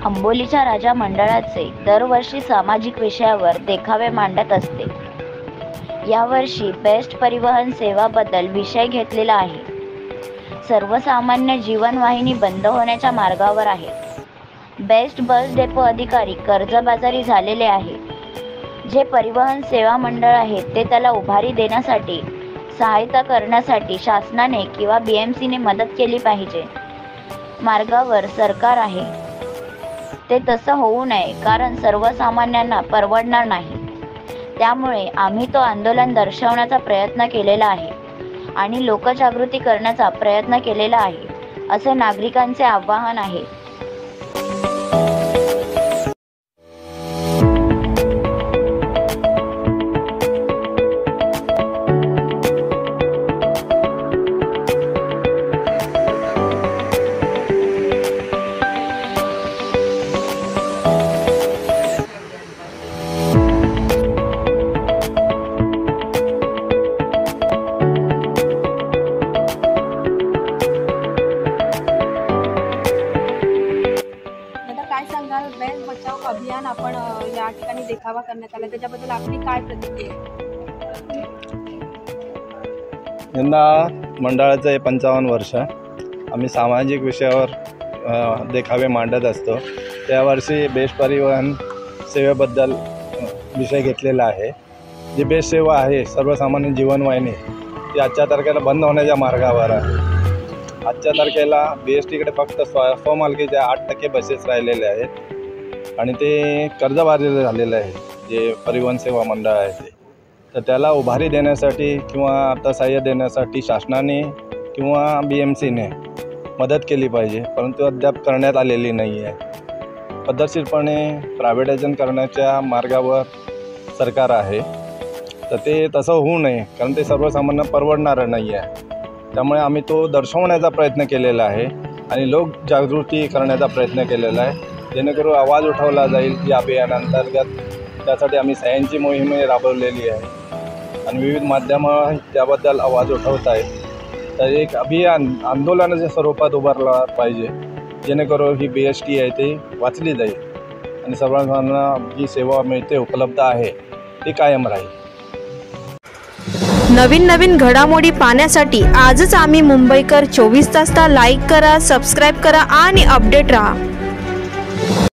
अंबोलीच्या राजा मंडळाचे दरवर्षी सामाजिक विषयावर देखावे मांडत असते। यावर्षी बेस्ट परिवहन सेवाबद्दल विषय घेतलेला आहे। सर्वसामान्य जीवनवाहिनी बंद होण्याच्या मार्गावर आहे। बेस्ट बस डेपो अधिकारी कर्जबाजारी झालेले आहे। जे परिवहन सेवा मंडळ आहे ते त्याला उभारी देण्यासाठी सहायता करण्यासाठी शासनाने किंवा BMCने मदत केली पाहिजे। मार्गावर सरकार आहे ते तसं होऊ नये, कारण सर्वसामान्यांना परवडणार नाही। त्यामुळे आम्ही तो आंदोलन दर्शवण्याचा प्रयत्न केलेला आहे आणि लोकजागृती करण्याचा प्रयत्न केलेला आहे, असे नागरिकांचे आवाहन आहे। काय सांगाल, बेस्ट बचाव अभियान आपण या ठिकाणी देखावा करण्यात आला, त्याच्याबद्दल आपली काय प्रतिक्रिया? यंदा मंडळाचं 55 वर्ष आम्ही सामाजिक विषयावर देखावे मांडत असतो। त्यावर्षी बेस्ट परिवहन सेवेबद्दल विषय घेतलेला आहे। जी बेस्ट सेवा आहे सर्वसामान्य जीवनवाहिनी ती आजच्या तारखेला बंद होण्याच्या मार्गावर आहे। आजच्या तारखेला BSTकडे फक्त स्वमालकीच्या 8% बसेस राहिलेले आहेत आणि ते कर्जबाजारी झालेले आहे। जे परिवहन सेवा मंडळ आहे ते, तर त्याला उभारी देण्यासाठी किंवा अर्थसहाय्य देण्यासाठी शासनाने किंवा BMCने मदत केली पाहिजे, परंतु अद्याप करण्यात आलेली नाही आहे। पद्धतशीरपणे प्रायव्हेटायझेशन करण्याच्या मार्गावर सरकार आहे, तर ते तसं होऊ नये, कारण ते सर्वसामान्य परवडणारं नाही आहे। त्यामुळे आम्ही तो दर्शवण्याचा प्रयत्न केलेला आहे आणि लोकजागृती करण्याचा प्रयत्न केलेला आहे, जेणेकरून आवाज उठवला जाईल या अभियानांतर्गत। त्यासाठी आम्ही सह्यांची मोहीम राबवलेली आहे आणि विविध माध्यमं त्याबद्दल आवाज उठवत आहेत। तर एक अभियान आंदोलनाच्या स्वरूपात उभारला पाहिजे, जेणेकरून ही BST आहे ती वाचली जाईल आणि सर्वांना जी सेवा मिळते उपलब्ध आहे ती कायम राहील। नवीन घडामोडी पाहण्यासाठी आजच आम्ही मुंबईकर 24 तासला लाईक करा, सबस्क्राईब करा आणि अपडेट रहा।